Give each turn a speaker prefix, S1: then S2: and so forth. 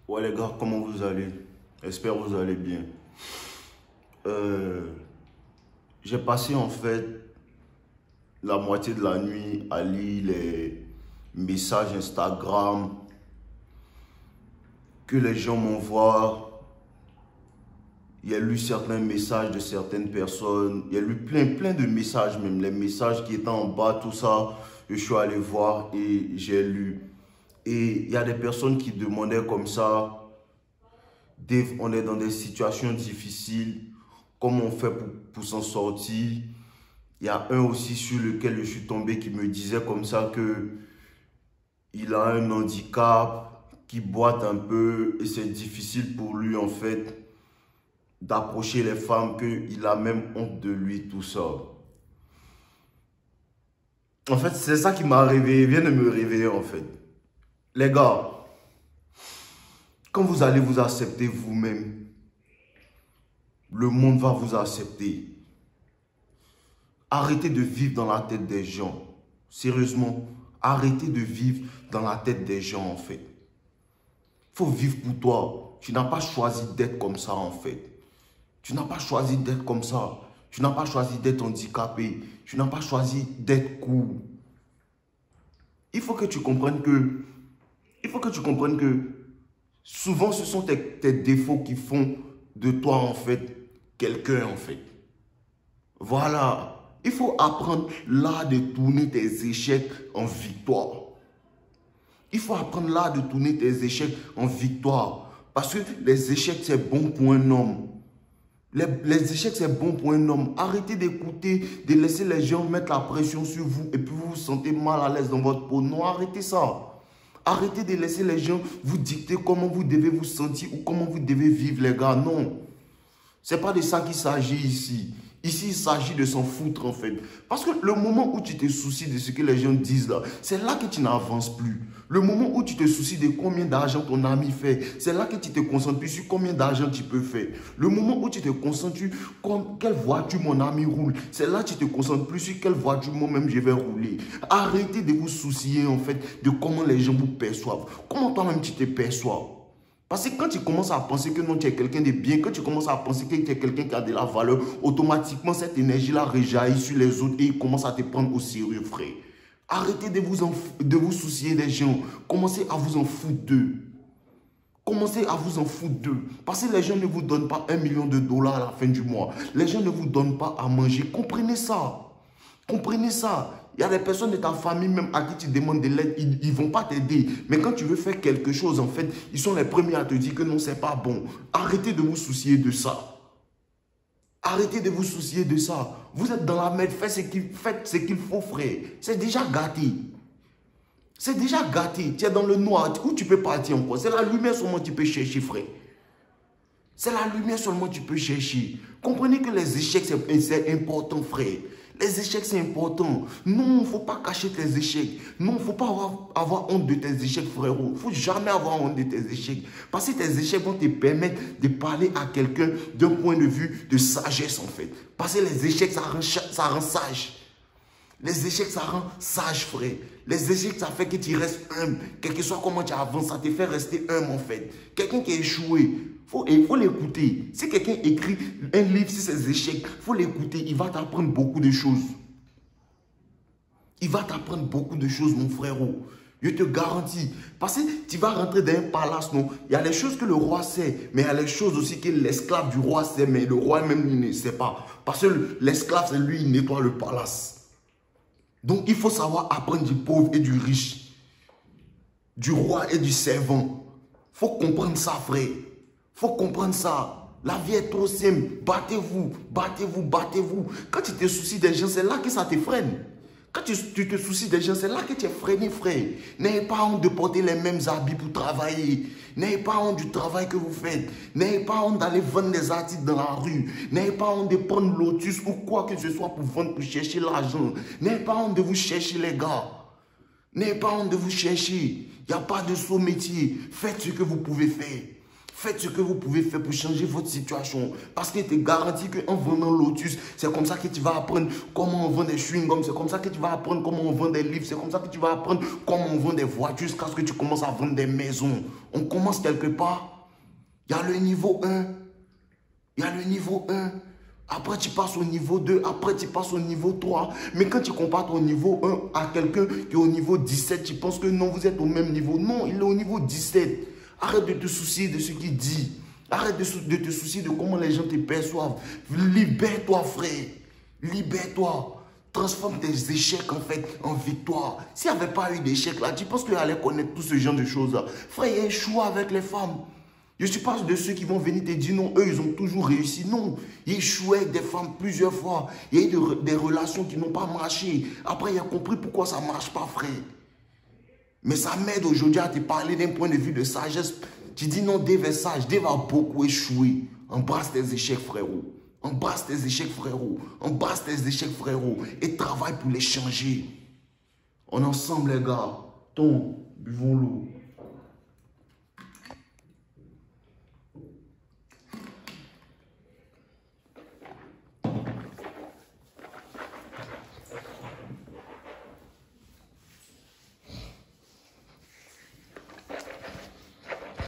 S1: Ouais les gars, comment vous allez? J'espère que vous allez bien. J'ai passé en fait la moitié de la nuit à lire les messages Instagram que les gens m'envoient. Il y a lu certains messages de certaines personnes. Il y a lu plein de messages même. Les messages qui étaient en bas, tout ça, je suis allé voir et j'ai lu. Et il y a des personnes qui demandaient comme ça, Dave, on est dans des situations difficiles, comment on fait pour s'en sortir? Il y a un aussi sur lequel je suis tombé qui me disait comme ça que il a un handicap, qui boite un peu et c'est difficile pour lui en fait d'approcher les femmes, qu'il a même honte de lui, tout ça. En fait, c'est ça qui m'a réveillé, vient de me réveiller en fait. Les gars, quand vous allez vous accepter vous-même, le monde va vous accepter. Arrêtez de vivre dans la tête des gens. Sérieusement, arrêtez de vivre dans la tête des gens en fait. Il faut vivre pour toi. Tu n'as pas choisi d'être comme ça en fait. Tu n'as pas choisi d'être comme ça. Tu n'as pas choisi d'être handicapé. Tu n'as pas choisi d'être cool. Il faut que tu comprennes que souvent ce sont tes défauts qui font de toi en fait quelqu'un en fait. Voilà. Il faut apprendre l'art de tourner tes échecs en victoire. Il faut apprendre l'art de tourner tes échecs en victoire. Parce que les échecs, c'est bon pour un homme. Les échecs, c'est bon pour un homme. Arrêtez d'écouter, de laisser les gens mettre la pression sur vous et puis vous vous sentez mal à l'aise dans votre peau. Non, arrêtez ça. Arrêtez de laisser les gens vous dicter comment vous devez vous sentir ou comment vous devez vivre, les gars. Non. Ce n'est pas de ça qu'il s'agit ici. Ici, il s'agit de s'en foutre en fait. Parce que le moment où tu te soucies de ce que les gens disent là, c'est là que tu n'avances plus. Le moment où tu te soucies de combien d'argent ton ami fait, c'est là que tu te concentres plus sur combien d'argent tu peux faire. Le moment où tu te concentres sur quelle voiture mon ami roule, c'est là que tu te concentres plus sur quelle voiture moi-même je vais rouler. Arrêtez de vous soucier en fait de comment les gens vous perçoivent. Comment toi-même tu te perçois. Parce que quand tu commences à penser que non, tu es quelqu'un de bien, quand tu commences à penser que tu es quelqu'un qui a de la valeur, automatiquement cette énergie-là rejaillit sur les autres et ils commencent à te prendre au sérieux, frère. Arrêtez de vous soucier des gens. Commencez à vous en foutre d'eux. Commencez à vous en foutre d'eux. Parce que les gens ne vous donnent pas $1 million à la fin du mois. Les gens ne vous donnent pas à manger. Comprenez ça. Comprenez ça. Il y a des personnes de ta famille même à qui tu demandes de l'aide, ils ne vont pas t'aider. Mais quand tu veux faire quelque chose, en fait, ils sont les premiers à te dire que non, c'est pas bon. Arrêtez de vous soucier de ça. Arrêtez de vous soucier de ça. Vous êtes dans la merde, faites ce qu'il faut, frère. C'est déjà gâté. C'est déjà gâté. Tu es dans le noir. Où tu peux partir encore? C'est la lumière seulement que tu peux chercher, frère. C'est la lumière seulement que tu peux chercher. Comprenez que les échecs, c'est important, frère. Les échecs, c'est important. Non, il ne faut pas cacher tes échecs. Non, il ne faut pas avoir honte de tes échecs, frérot. Il ne faut jamais avoir honte de tes échecs. Parce que tes échecs vont te permettre de parler à quelqu'un d'un point de vue de sagesse, en fait. Parce que les échecs, ça rend sage. Les échecs, ça rend sage, frère. Les échecs, ça fait que tu restes humble. Quel que soit comment tu avances, ça te fait rester humble, en fait. Quelqu'un qui a échoué, il faut l'écouter. Si quelqu'un écrit un livre sur ses échecs, il faut l'écouter. Il va t'apprendre beaucoup de choses. Il va t'apprendre beaucoup de choses, mon frérot. Je te garantis. Parce que tu vas rentrer dans un palace, non? Il y a les choses que le roi sait, mais il y a les choses aussi que l'esclave du roi sait, mais le roi même il ne sait pas. Parce que l'esclave, c'est lui, il nettoie le palace. Donc, il faut savoir apprendre du pauvre et du riche, du roi et du servant. Il faut comprendre ça, frère. Il faut comprendre ça. La vie est trop simple. Battez-vous, battez-vous, battez-vous. Quand tu te soucies des gens, c'est là que ça te freine. Quand tu te soucies des gens, c'est là que tu es freiné, frère. N'ayez pas honte de porter les mêmes habits pour travailler. N'ayez pas honte du travail que vous faites. N'ayez pas honte d'aller vendre des articles dans la rue. N'ayez pas honte de prendre Lotus ou quoi que ce soit pour vendre, pour chercher l'argent. N'ayez pas honte de vous chercher, les gars. N'ayez pas honte de vous chercher. Il n'y a pas de saut métier. Faites ce que vous pouvez faire. Faites ce que vous pouvez faire pour changer votre situation. Parce qu'il te garantit qu'en vendant Lotus, c'est comme ça que tu vas apprendre comment on vend des chewing-gums. C'est comme ça que tu vas apprendre comment on vend des livres. C'est comme ça que tu vas apprendre comment on vend des voitures jusqu'à ce que tu commences à vendre des maisons. On commence quelque part. Il y a le niveau 1. Il y a le niveau 1. Après, tu passes au niveau 2. Après, tu passes au niveau 3. Mais quand tu compares ton niveau 1 à quelqu'un qui est au niveau 17, tu penses que non, vous êtes au même niveau. Non, il est au niveau 17. Arrête de te soucier de ce qu'il dit. Arrête de te soucier de comment les gens te perçoivent. Libère-toi, frère. Libère-toi. Transforme tes échecs, en fait, en victoire. S'il n'y avait pas eu d'échecs là, tu penses que tu allais connaître tout ce genre de choses là. Frère, il y a échoué avec les femmes. Je ne suis pas de ceux qui vont venir te dire non, eux, ils ont toujours réussi. Non, il échouait avec des femmes plusieurs fois. Il y a eu des relations qui n'ont pas marché. Après, il a compris pourquoi ça ne marche pas, frère. Mais ça m'aide aujourd'hui à te parler d'un point de vue de sagesse. Tu dis non, Dave est sage. Dave a beaucoup échoué. Embrasse tes échecs, frérot. Embrasse tes échecs, frérot. Embrasse tes échecs, frérot. Et travaille pour les changer. On est ensemble, les gars. Buvons l'eau.